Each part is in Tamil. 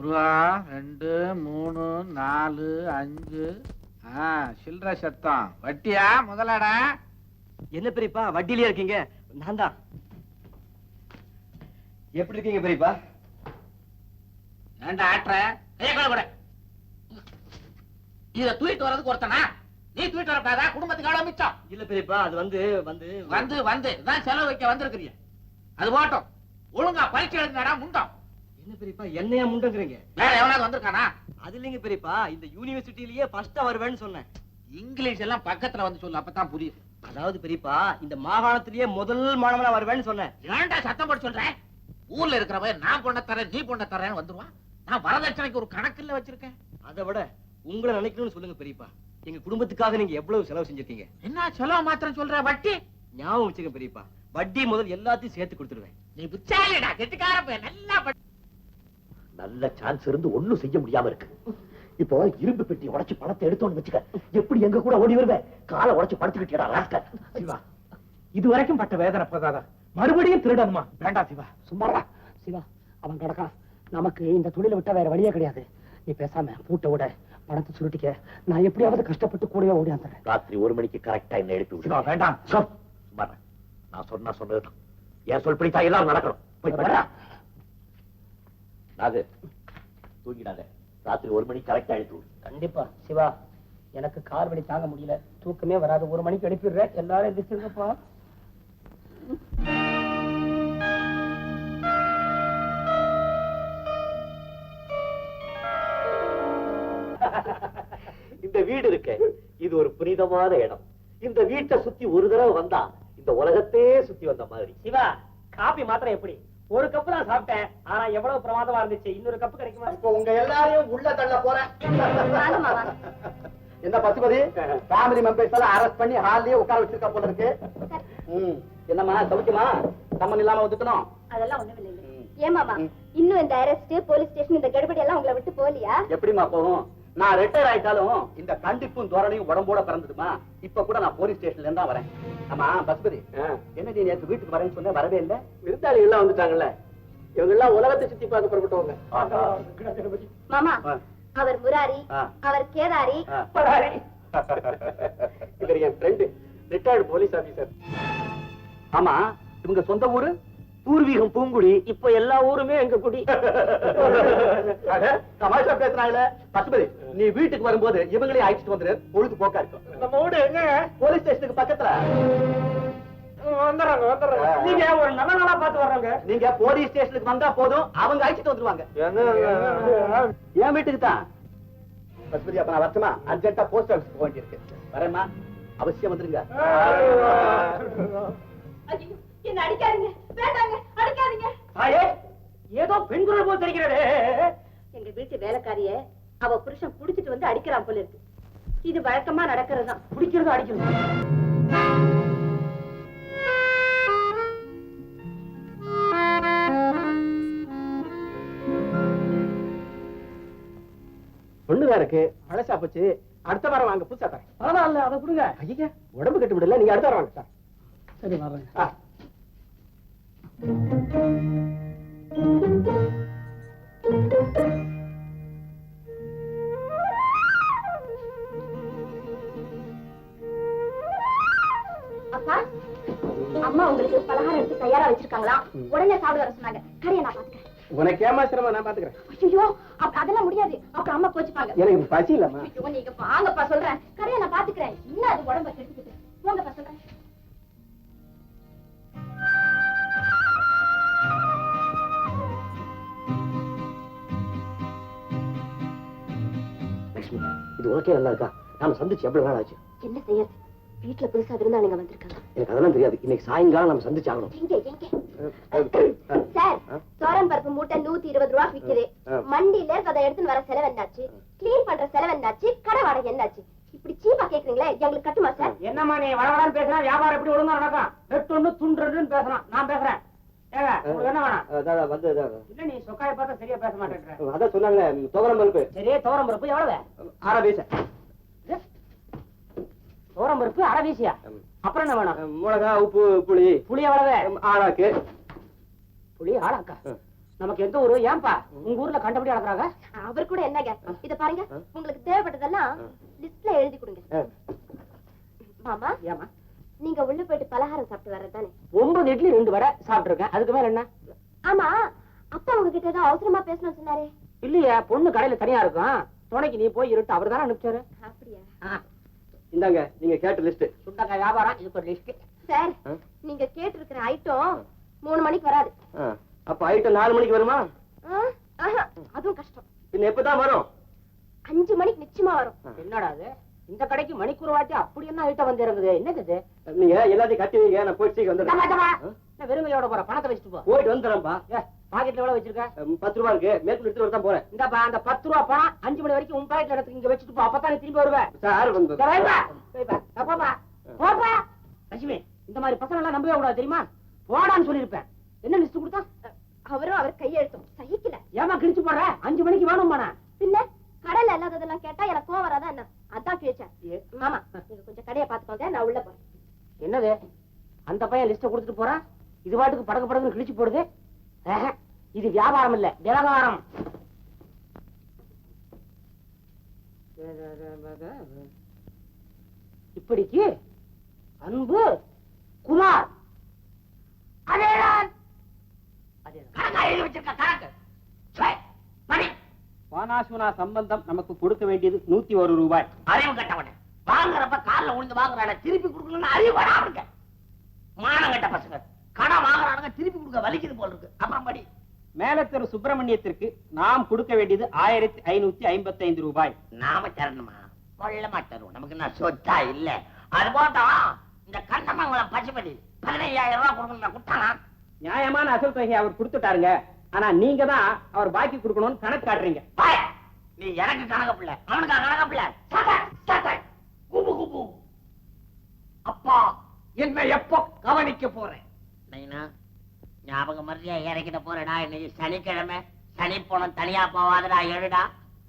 ரூபா 2 3 4 5 சில்லற சத்தம். வட்டியா முதலாடா? என்ன பெரியப்பா வட்டியிலே இருக்கீங்க? நான் தான். எப்படி இருக்கீங்க பெரியப்பா? ஏண்டா ஆட்ற? கூட இத தூக்கிட்டு வர்றதுக்கு ஒருத்தனா? நீ தூக்கிட்டு வரக்கூடாதா? குடும்பத்துக்கு எவ்வளவு மிச்சம்? இல்ல பெரியப்பா, அது வந்து வந்து வந்து வந்து தான் செலவு வைக்க வந்திருக்கிறீங்க. அது போட்டும். ஒழுங்கா பரீட்சை எழுதுனாடா முண்டம். என்ன பெரியப்பா என்னையா முண்டங்கிறீங்க? வேற எவனாவது வந்திருக்கானா? அது இல்லைங்க பெரியப்பா, இந்த யூனிவர்சிட்டிலேயே ஃபர்ஸ்டா வருவேன்னு சொன்னேன். இங்கிலீஷ் எல்லாம் பக்கத்துல வந்து சொல்லு, அப்பதான் புரியும். அதாவது பெரியப்பா, இந்த மாகாணத்திலேயே முதல் மாணவனா வருவேன்னு சொன்னேன். ஏன்டா சத்தம் போட்டு சொல்றேன்? ஊர்ல இருக்கிறவன் நான் பொண்ண தரேன் நீ பொண்ண தரேன்னு வந்துருவான். நான் வரதட்சணைக்கு ஒரு கணக்குல வச்சிருக்கேன். அதை விட உங்களை நினைக்கணும்னு சொல்லுங்க பெரியப்பா. எங்க குடும்பத்துக்காக நீங்க எவ்வளவு செலவு செஞ்சிருக்கீங்க? என்ன செலவு மாத்திரம் சொல்ற? வட்டி ஞாபகம் வச்சுக்க பெரியப்பா, வட்டி முதல் எல்லாத்தையும் சேர்த்து கொடுத்துருவேன். நீ புச்சாலிடா, கெட்டிக்கார பையன். நல்ல சான்ஸ் இருந்து ஒண்ணும் செய்ய முடியாம இருக்கு. இப்போ இரும்பு பெட்டி உடைச்சு பணத்தை எடுத்தோன்னு வச்சுக்க, எப்படி எங்க கூட ஓடி வருவேன்? காலை உடைச்சு படுத்துக்கிட்டா சிவா. இது வரைக்கும் பட்ட வேதனை போதாதா? மறுபடியும் திருடணுமா? வேண்டாம் சிவா. சும்மாடா சிவா, அவன் கிடக்கான். நமக்கு இந்த தொழிலை விட்டா வேற வழியே கிடையாது. நீ பேசாம பூட்டை விட பணத்தை சுருட்டிக்க. நான் எப்படியாவது கஷ்டப்பட்டு கூடவே ஓடி வந்துடுறேன். ராத்திரி 1 மணிக்கு கரெக்டா என்ன எழுப்பி சிவா வேண்டாம். சும்மா நான் சொன்னா சொன்னதுதான். என் சொல்படித்தான் எல்லாரும் நடக்கணும். போய் நாகு தூங்கிடாத. ராத்திரி 1 மணிக்கு கரெக்டா எழுப்பி. கண்டிப்பா சிவா, எனக்கு கால் வலி தாங்க முடியல, தூக்கமே வராது. 1 மணிக்கு எழுப்பிடுறேன். எல்லாரும் எதிர்த்துப்பா. இந்த வீடு இருக்க, இது ஒரு புனிதமான இடம். இந்த வீட்டை சுத்தி ஒரு தடவை வந்தா இந்த உலகத்தையே சுத்தி வந்த மாதிரி. சிவா, காபி மாத்திரம் எப்படி? 1 கப் தான் சாப்பிட்டேன், ஆனா எவ்வளவு பிரமாதமா இருந்துச்சு. இன்னொரு கப் கிடைக்குமா? இப்போ உங்க எல்லாரையும் உள்ள தள்ள போறேன். என்ன பசுபதி, ஃபேமிலி மெம்பர்ஸ் எல்லாம் அரெஸ்ட் பண்ணி ஹால்லயே உட்கார வச்சிருக்க போல இருக்கு. என்னம்மா சௌக்கியமா? சம்மன் இல்லாம ஒதுக்கணும்? அதெல்லாம் ஒண்ணும் இல்லை. ஏமாமா, இன்னும் இந்த அரெஸ்ட், போலீஸ் ஸ்டேஷன், இந்த கடுபடி எல்லாம் உங்களை விட்டு போலியா? எப்படிமா போகும்? நான் ரிட்டையர் ஆயிட்டாலும் இந்த கண்டிப்பும் தோரணையும் உடம்போட பிறந்ததுமா. இப்ப கூட நான் போலீஸ் ஸ்டேஷன்ல இருந்தா வரேன். ஆமா பசுபதி, என்ன நீ நேற்று வீட்டுக்கு வரேன்னு சொன்ன, வரவே இல்ல? விருந்தாளி எல்லாம் வந்துட்டாங்கல்ல, இவங்க எல்லாம் உலகத்தை சுத்தி பார்க்க புறப்பட்டவங்க. மாமா, அவர் முராரி, அவர் கேதாரி, இவர் என் ஃப்ரெண்டு, ரிட்டையர்டு போலீஸ் ஆபீசர். ஆமா, இவங்க சொந்த ஊரு? பூர்வீகம் பூங்குடி. இப்ப எல்லா ஊருமே எங்க குடி. தமாஷா பேசுறாங்களே. பசுபதி, நீ வீட்டுக்கு வரும்போது இவங்களையும் அழைச்சிட்டு வந்துரு, பொழுது போக்கா இருக்கும். நம்ம ஊடு எங்க? போலீஸ் ஸ்டேஷனுக்கு பக்கத்துல. வந்துடுறாங்க. நீங்க ஒரு நல்ல நாளா பார்த்து வர்றாங்க. நீங்க போலீஸ் ஸ்டேஷனுக்கு வந்தா போதும், அவங்க அழைச்சிட்டு வந்துருவாங்க. என் வீட்டுக்கு தான். பசுபதி, அப்ப நான் வரட்டுமா? அர்ஜென்ட்டா போஸ்ட் ஆபீஸ் போக வேண்டியிருக்கு. வரேம்மா, அவசியம் வந்துருங்க. என்ன அடிக்காதீங்க, வேண்டாங்க, அடிக்காதீங்க. ஏதோ பெண் குரல் போல் தெரிகிறது. எங்க வீட்டு வேலைக்காரிய அவ புருஷன் புடிச்சிட்டு வந்து அடிக்கிறான் போல இருக்கு. இது வழக்கமா நடக்கிறதுதான். பிடிக்கிறது அடிக்கிறது. பொண்ணுதான் இருக்கு, பழசா போச்சு. அடுத்த வாரம் வாங்க, புதுசா தரேன். பரவாயில்ல, அதை கொடுங்க. ஐயா, உடம்பு கட்டு விடல, நீங்க அடுத்த வாரம் வாங்க சார். சரி வர்றேன். அப்பா, அம்மா உங்களுக்கு பலகாரம் எடுத்து தயாரா வச்சிருக்காங்களா? உடனே சாப்பிட வர சொன்னாங்க. கரையை நான் பாத்துக்கிறேன். உனக்கு ஏமாசிரமா, நான் பாத்துக்கிறேன். ஐயோ, அதெல்லாம் முடியாது. அப்புறம் அம்மா கோச்சுப்பாங்க. எனக்கு பசி இல்லம்மா. ஐயோ, நீங்க வாங்கப்பா, சொல்றேன். கரையை நான் பாத்துக்கிறேன். இன்னும் அது உடம்ப கெடுத்துக்கிட்டு. போங்கப்பா, சொல்றேன். லட்சுமி, இது உனக்கே நல்லா இருக்கா? நாம சந்திச்சு எவ்வளவு நாள் ஆச்சு? என்ன செய்யறது? வீட்டுல புதுசா விருந்தாளிங்க வந்திருக்காங்க. எனக்கு அதெல்லாம் தெரியாது. இன்னைக்கு சாயங்காலம் நம்ம சந்திச்சு ஆகணும். சார், சோரன் பருப்பு மூட்டை 120 ரூபாய் விக்குது. மண்டியில அதை எடுத்துன்னு வர செலவு என்னாச்சு? கிளீன் பண்ற செலவு என்னாச்சு? கடை வாடகை என்னாச்சு? இப்படி சீப்பா கேக்குறீங்களே, எங்களுக்கு கட்டுமா சார்? என்னம்மா நீ வளவளான்னு பேசுறா? வியாபாரம் எப்படி ஒழுங்கா நடக்கும்? வெட்டொன்னு துண்டுன்னு பேசணும். நான் பேசுறேன். ஏங்க, உங்களுக்கு என்ன வேணும்? இல்ல, நீ சொக்காய பார்த்தா சரியா பேச மாட்டேன்ற. அதான் சொன்னாங்க, துவரம் பருப்பு. சரி, துவரம் பருப்பு எவ்வளவு? 6 பைசா. துவரம் பருப்பு 1/2 பைசா. அப்புறம் என்ன வேணும்? மிளகா, உப்பு, புளி. புளி எவ்வளவு? ஆளாக்கு. புளி ஆளாக்கா? நமக்கு எந்த ஊரு? ஏன்பா உங்க ஊர்ல கண்டபடி நடக்கிறாங்க? அவர் கூட என்னங்க இத பாருங்க, உங்களுக்கு தேவைப்பட்டதெல்லாம் லிஸ்ட்ல எழுதி கொடுங்க. மாமா, ஏமா நீங்க உள்ள போயிட்டு பலகாரம் சாப்பிட்டு வர்றதானே? 9 இட்லி 2 வடை சாப்பிட்டுருக்கேன். அதுக்கு மேல என்ன? ஆமா, அப்பா உங்ககிட்ட ஏதோ அவசரமா பேசணும்னு சொன்னாரே. இல்லையா, பொண்ணு கடையில தனியா இருக்கும், துணைக்கு நீ போய் இருட்டு. அவர் தானே அனுப்பிச்சாரு. அப்படியா? இந்தாங்க நீங்க கேட்ட லிஸ்ட். சுண்டக்காய் வியாபாரம், இதுக்கு ஒரு லிஸ்ட். சார், நீங்க கேட்டிருக்கிற ஐட்டம் 3 மணிக்கு வராது. அப்ப ஐட்டம் 4 மணிக்கு வருமா? அதுவும் கஷ்டம். பின்ன எப்பதான் வரும்? 5 மணிக்கு நிச்சயமா வரும். என்னடா அது, இந்த கடைக்கு மணிக்கூர் வாட்டி அப்படி என்ன ஐட்டம் வந்து இறங்குது? என்னது இது? நீங்க எல்லாத்தையும் கட்டி வைங்க, நான் போயிட்டு சீக்கிரம் வந்துடுறேன். நான் வெறுங்கையோட போற, பணத்தை வச்சுட்டு போ. போயிட்டு வந்துடுறேன்ப்பா. பாக்கெட்ல எவ்வளவு வச்சிருக்க? 10 ரூபா இருக்கு, மேற்கொண்டு எடுத்து வரதான் போறேன். இந்தப்பா அந்த 10 ரூபா பணம் 5 மணி வரைக்கும் உன் பாக்கெட்ல எடுத்து இங்க வச்சுட்டு போ. அப்பதான் நீ திரும்பி வருவேன். சார் வந்து லட்சுமி, இந்த மாதிரி பசங்க எல்லாம் நம்பவே கூடாது தெரியுமா? போடான்னு சொல்லிருப்பேன். என்ன லிஸ்ட் கொடுத்தா? அவரும் அவர் கையெழுத்தும் சகிக்கல. ஏமா கிழிச்சு போடுற? 5 மணிக்கு வேணும் மானா? பின்ன கடையில இல்லாததெல்லாம் கேட்டா எனக்கு கோவம் வராதா என்ன? அதான் கிழிச்சேன். மாமா, நீங்க கொஞ்சம் கடையை பாத்துக்கோங்க, நான் உள்ள போறேன். என்னது, அந்த பையன் லிஸ்ட கொடுத்துட்டு போறான், இது பாட்டுக்கு படகு படகு கிழிச்சு போடுது. இது வியாபாரம் இல்ல, விவகாரம். இப்படிக்கு அன்பு குமார். அதேதான் வானாசுனா சம்பந்தம் நமக்கு கொடுக்க வேண்டியது 101 ரூபாய். அறிவு கட்டவனே, வாங்குறப்ப கால்ல விழுந்து வாங்குறான, திருப்பி கொடுக்கணும்னு அறிவு வராம மானம் கட்ட பசங்க. கடன் வாங்குறானுங்க, திருப்பி கொடுக்க வலிக்குது போல இருக்கு. அப்புறம் படி. மேலத்தெரு சுப்பிரமணியத்திற்கு நாம் கொடுக்க வேண்டியது 1555 ரூபாய். நாம தரணுமா? கொள்ள மாட்டோம், நமக்கு நான் சொத்தா இல்ல. அது போட்டோம், இந்த கண்ணமங்கலம் பசுபதி 15,000 ரூபாய் கொடுக்கணும் கொடுத்தானா? நியாயமான அசல் தொகை அவர் கொடுத்துட்டாருங்க. ஆனா நீங்க தான் அவர் பாக்கி கொடுக்கணும்னு கணக்கு காட்டுறீங்க. நீ எனக்கு கணக்கு பிள்ளை, அவனுக்கு கணக்கு பிள்ளை. குபு குபு. அப்பா என்ன எப்போ கவனிக்க போறேன்? நைனா, ஞாபகம் மரியா இறக்கிட்ட போறடா. இன்னைக்கு சனிக்கிழமை, சனி போன தனியா போவாதடா. எழுடா.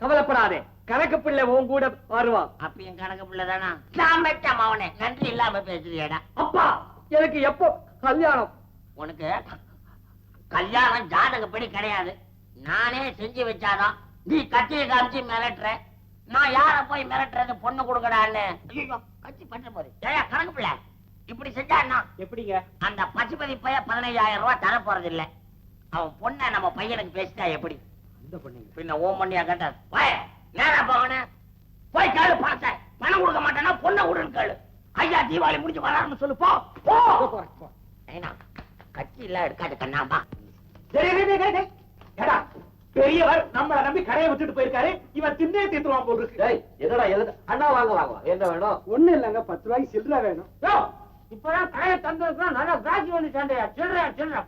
கவலைப்படாதே, கணக்கு பிள்ளை உன் கூட வருவான். அப்பயும் கணக்கு பிள்ளை தானா? நான் வெட்டம் அவனே, நன்றி இல்லாம பேசுறியடா. அப்பா, எனக்கு எப்போ கல்யாணம்? உனக்கு கல்யாணம் ஜாதகப்படி கிடையாது. நானே செஞ்சு வச்சாதான் நீ கட்சியை காமிச்சு மிரட்டுற. நான் யார போய் மிரட்டுறது? பொண்ணு கொடுக்கடான்னு. ஐயோ, கட்சி பண்ற போது ஏயா கணக்கு பிள்ளை இப்படி செஞ்சான்னா எப்படிங்க? அந்த பசுபதி பைய 15,000 ரூபாய் தர போறது இல்ல. அவன் பொண்ணை நம்ம பையனுக்கு பேசிட்டா எப்படி? பின்ன ஓம் பண்ணியா கேட்டார். நேரா போகணும், போய் கேளு பணத்தை. பணம் கொடுக்க மாட்டேன்னா பொண்ணை விடுன்னு கேளு. ஐயா தீபாவளி முடிஞ்சு வரான்னு சொல்லு. போ போ. ஏன்னா கட்சி எல்லாம் எடுக்காது கண்ணாம்பா. பெரியவர் நம்மளை நம்பி கடையை விட்டுட்டு போயிருக்காரு. இவன் தின்னே தீத்துருவான் போல் இருக்கு. என்னடா அண்ணா வாங்க வாங்க, என்ன வேணும்? ஒண்ணு இல்லங்க, 10 ரூபாய்க்கு சில்லறை வேணும். இப்பதான் கடையை தந்திருக்கோம், நல்லா காட்சி வந்து சேர்ந்தா சில்லற.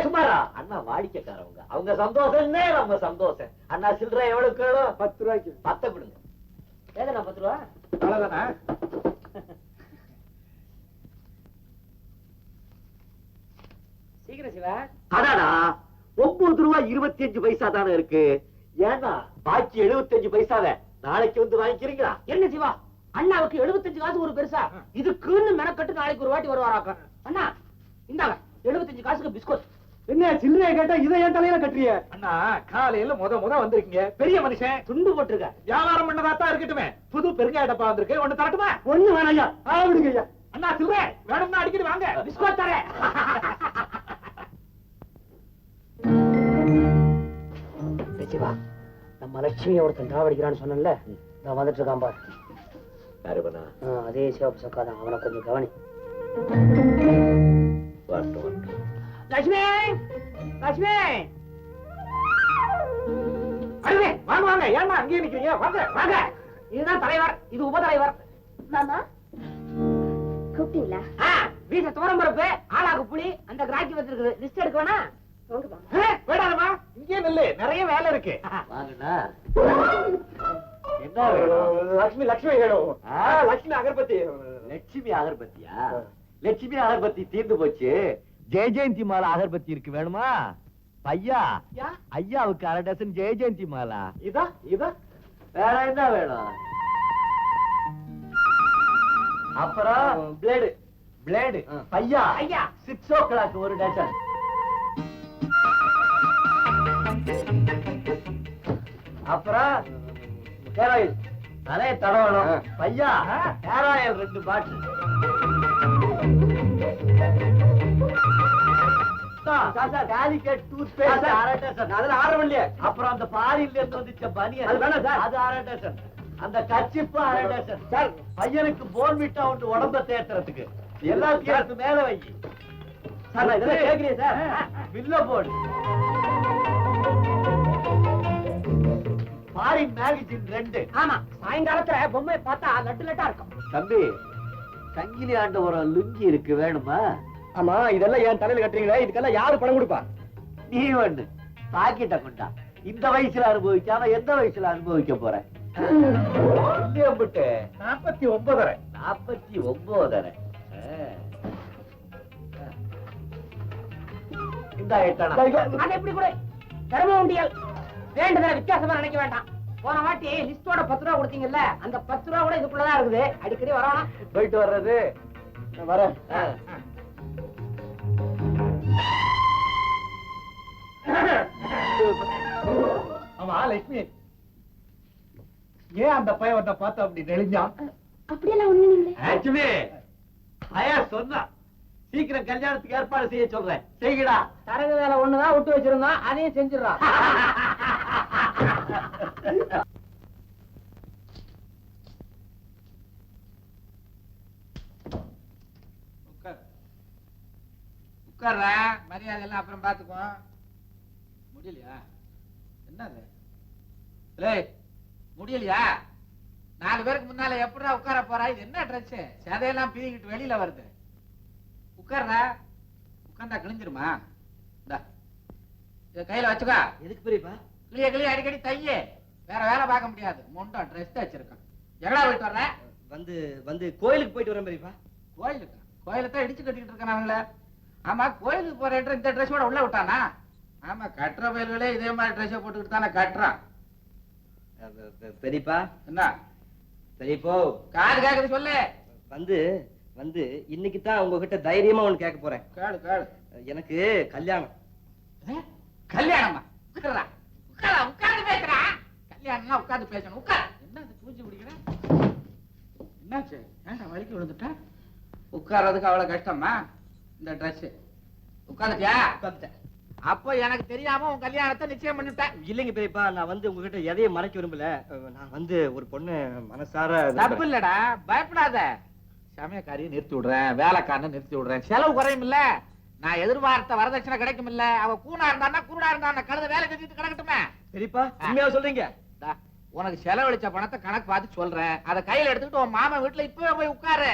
சும்மாரா, அண்ணா வாடிக்கைக்காரவங்க, அவங்க சந்தோஷம்னே நம்ம சந்தோஷம். அண்ணா சில்லறை எவ்வளவு கேளும்? 10 ரூபாய்க்கு 10 கொடுங்க. ஏதா 10 ரூபா? அவ்வளவுதானா? சீக்கிரம் சிவா. அதாடா 9 ரூபாய் 25 பைசா தானே இருக்கு. ஏன்னா பாக்கி 75 பைசாவை நாளைக்கு வந்து வாங்கிக்கிறீங்களா? என்ன சிவா, அண்ணாவுக்கு 75 காசு ஒரு பெருசா? இதுக்குன்னு மெனக்கட்டு நாளைக்கு ஒரு வாட்டி வருவாராக்க. அண்ணா இந்தாங்க 75 காசுக்கு பிஸ்கட். என்ன சில்லறைய கேட்டா இதை என் தலையில கட்டுறிய? அண்ணா, காலையில முத வந்திருக்கீங்க. பெரிய மனுஷன் துண்டு போட்டிருக்க. வியாபாரம் பண்ணதாத்தான் இருக்கட்டுமே. புது பெருங்காய டப்பா வந்திருக்கு, ஒண்ணு தரட்டுமா? ஒண்ணு வேணாம் ஐயா. விடுங்க ஐயா. அண்ணா சில்லறை வேணும்னா அடிக்கடி வாங்க, பிஸ்கட் தரேன். சிவா, நம்ம லட்சுமி ஒருத்தன் தாவடிக்கிறான்னு சொன்னல, நான் வந்துட்டு இருக்கான் பாரு. யாருவனா? அதே சிவப்பு சக்காதான், அவனை கொஞ்சம் கவனி. லட்சுமி, லட்சுமி, அழுவே வாங்க வாங்க. ஏன்னா அங்கேயே நிக்கிறீங்க? வாங்க வாங்க. இதுதான் தலைவர், இது உபதலைவர். மாமா, கூப்பிட்டீங்களா? வீட்டை தோரம்பரப்பு, ஆளாக்கு புளி, அந்த கிராக்கி வச்சிருக்குது. லிஸ்ட் எடுக்க வேணா? வேடாதமா, இங்கே நில்லு, நிறைய வேலை இருக்கு. வாங்கண்ணா. என்ன வேணும்? லட்சுமி வேணும். லட்சுமி அகர்பத்தி. லட்சுமி அகர்பத்தியா? லட்சுமி அகர்பத்தி தீர்ந்து போச்சு. ஜெயஜெயந்தி மாலா அகர்பத்தி இருக்கு, வேணுமா? பையா, ஐயாவுக்கு 1/2 டசன் ஜெயஜெயந்தி மாலா. இதா வேற என்ன வேணும்? அப்புறம் பிளேடு பையா. 6 o'clock 1 டசன். அப்புறம் ஹேர் ஆயில் தலையை தடவணும். பையா hair oil 2 bottle. Calicut toothpaste 1/2 dozen. அதுல 6 பண்ணலையே. அப்புறம் அந்த பாரியில இருந்து வந்துச்ச பனியன் அது வேணாம் சார். அது 1/2 டசன். அந்த கச்சிப்பு 1/2 டசன். சார் பையனுக்கு போன்விட்டா ஒன்று உடம்ப தேத்துறதுக்கு எல்லாத்தையும் எடுத்து மேல வை. சார் நான் இதெல்லாம் கேக்குறேன் சார். பில்ல போடு. Foreign magazine 2. ஆமா, சாயங்காலத்துல பொம்மை பார்த்தா லட்டு லட்டா இருக்கும். தம்பி சங்கிலி ஆண்டவரம் லுங்கி இருக்கு, வேணுமா? ஆமா, இதெல்லாம் என் தலையில கட்டுறீங்களே, இதுக்கெல்லாம் யாரு பணம் கொடுப்பா? நீ ஒண்ணு பாக்கிட்ட கொண்டா. இந்த வயசுல அனுபவிக்காம எந்த வயசுல அனுபவிக்க போறேன்? 49. 49. இந்த எட்டணா. அது எப்படி கூட கரும உண்டியல் வேண்டுதல வித்தியாசமா நினைக்க வேண்டாம். போன வாட்டி லிஸ்டோட 10 ரூபா கொடுத்தீங்கல்ல, அந்த 10 ரூபா கூட இதுக்குள்ளதான் இருக்குது. அடிக்கடி வரணும். போயிட்டு வர்றது. நான் வரேன். ஆமா லட்சுமி, ஏன் அந்த பையன் உன்னை பார்த்து அப்படி நெளிஞ்சான்? அப்படியெல்லாம் ஒண்ணு இல்லைங்களே. லட்சுமி ஐயா சொன்னா சீக்கிரம் கல்யாணத்துக்கு ஏற்பாடு செய்ய சொல்றேன். செய்யடா. தரகு வேலை ஒண்ணுதான் விட்டு வச்சிருந்தோம், அதையும் செஞ்சிடறோம். உட்கார்ற, மரியாதை எல்லாம் அப்புறம் பாத்துக்கோ. முடியலையா? என்னது முடியலையா? 4 பேருக்கு முன்னால எப்படா உட்கார போறா? இது என்ன ட்ரெஸ்? சதையெல்லாம் பீதிக்கிட்டு வெளியில வருது. உட்கார்ற, உட்கார்ந்தா கிழிஞ்சிருமா? இத கையில வச்சுக்கா. எதுக்கு பெரியப்பா? கிளிய அடிக்கடி தையே, வேற வேலை பார்க்க முடியாது. முண்டா ட்ரெஸ் வச்சிருக்கான். எங்கடா போயிட்டு வர்ற? வந்து கோயிலுக்கு போயிட்டு வரேன் பெரியப்பா. கோயிலுக்கு? கோயிலத்தான் இடிச்சு கட்டிக்கிட்டு இருக்கான் அவங்கள. ஆமா, கோயிலுக்கு போறேன்ற இந்த ட்ரெஸ்ஸோட உள்ள விட்டானா? ஆமா, கட்டுற வயல்களே இதே மாதிரி ட்ரெஸ் போட்டுக்கிட்டு தானே கட்டுறான். பெரியப்பா என்ன பெரியப்போ, காது கேக்குது சொல்லு. வந்து இன்னைக்கு தான் உங்ககிட்ட தைரியமா ஒண்ணு கேட்க போறேன். கேளு. எனக்கு கல்யாணம். கல்யாணமா? உட்கார்றா, உட்கார்ந்து பேசுறா. கல்யாணம்னா உட்கார்ந்து பேசணும். உட்கார். என்ன பூச்சி பிடிக்கிற? என்னாச்சு? ஏன்டா வலிக்கு விழுந்துட்ட? உட்கார்றதுக்கு அவ்வளவு கஷ்டமா? இந்த ட்ரெஸ் உட்கார்ந்துட்டியா? உட்கார்ந்துட்டேன். அப்போ எனக்கு தெரியாம உன் கல்யாணத்தை நிச்சயம் பண்ணிட்டேன். இல்லைங்க பெரியப்பா, நான் உங்ககிட்ட எதையும் மறைக்க விரும்பல. நான் ஒரு பொண்ணு மனசார தப்பு இல்லடா, பயப்படாத. சமயக்காரியை நிறுத்தி விடுறேன், வேலைக்காரனை நிறுத்தி விடுறேன், செலவு குறையும் இல்ல. நான் எதிர்பார்த்த வரதட்சணை கிடைக்கும் இல்ல. அவ கூணா இருந்தான்னா குருடா இருந்தா கழுத வேலை செஞ்சுட்டு கிடக்கட்டுமே. பெரியப்பா உண்மையா சொல்றீங்க? உனக்கு செலவழிச்ச பணத்தை கணக்கு பார்த்து சொல்றேன். அதை கையில எடுத்துக்கிட்டு உன் மாமா வீட்டுல இப்பவே போய் உட்காரு.